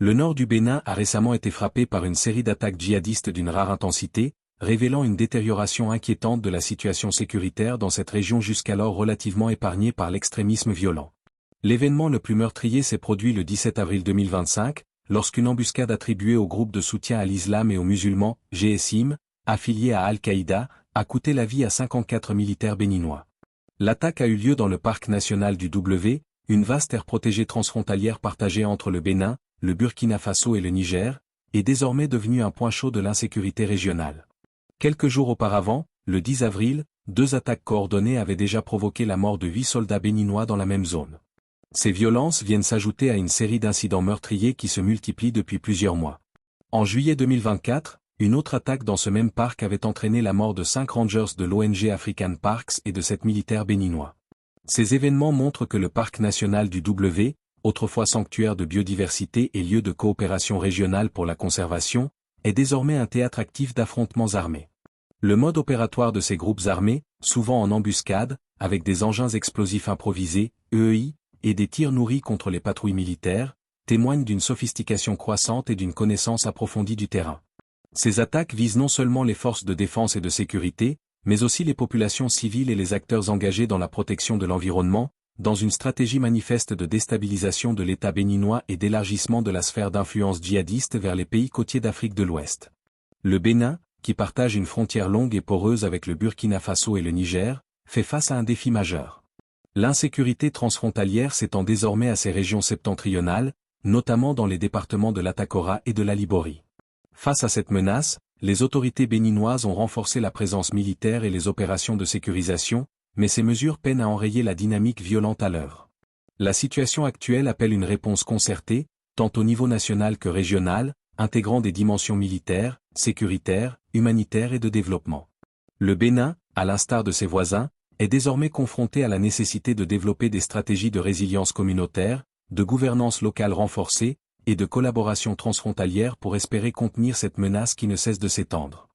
Le nord du Bénin a récemment été frappé par une série d'attaques djihadistes d'une rare intensité, révélant une détérioration inquiétante de la situation sécuritaire dans cette région jusqu'alors relativement épargnée par l'extrémisme violent. L'événement le plus meurtrier s'est produit le 17 avril 2025, lorsqu'une embuscade attribuée au groupe de soutien à l'islam et aux musulmans, GSIM, affilié à Al-Qaïda, a coûté la vie à 54 militaires béninois. L'attaque a eu lieu dans le parc national du W, une vaste aire protégée transfrontalière partagée entre le Bénin, le Burkina Faso et le Niger, est désormais devenue un point chaud de l'insécurité régionale. Quelques jours auparavant, le 10 avril, 2 attaques coordonnées avaient déjà provoqué la mort de 8 soldats béninois dans la même zone. Ces violences viennent s'ajouter à une série d'incidents meurtriers qui se multiplient depuis plusieurs mois. En juillet 2024, une autre attaque dans ce même parc avait entraîné la mort de 5 rangers de l'ONG African Parks et de 7 militaires béninois. Ces événements montrent que le parc national du W, autrefois sanctuaire de biodiversité et lieu de coopération régionale pour la conservation, est désormais un théâtre actif d'affrontements armés. Le mode opératoire de ces groupes armés, souvent en embuscade, avec des engins explosifs improvisés, EEI, et des tirs nourris contre les patrouilles militaires, témoigne d'une sophistication croissante et d'une connaissance approfondie du terrain. Ces attaques visent non seulement les forces de défense et de sécurité, mais aussi les populations civiles et les acteurs engagés dans la protection de l'environnement, dans une stratégie manifeste de déstabilisation de l'État béninois et d'élargissement de la sphère d'influence djihadiste vers les pays côtiers d'Afrique de l'Ouest. Le Bénin, qui partage une frontière longue et poreuse avec le Burkina Faso et le Niger, fait face à un défi majeur. L'insécurité transfrontalière s'étend désormais à ces régions septentrionales, notamment dans les départements de l'Atakora et de la Liborie. Face à cette menace, les autorités béninoises ont renforcé la présence militaire et les opérations de sécurisation, mais ces mesures peinent à enrayer la dynamique violente à l'œuvre. La situation actuelle appelle une réponse concertée, tant au niveau national que régional, intégrant des dimensions militaires, sécuritaires, humanitaires et de développement. Le Bénin, à l'instar de ses voisins, est désormais confronté à la nécessité de développer des stratégies de résilience communautaire, de gouvernance locale renforcée, et de collaboration transfrontalière pour espérer contenir cette menace qui ne cesse de s'étendre.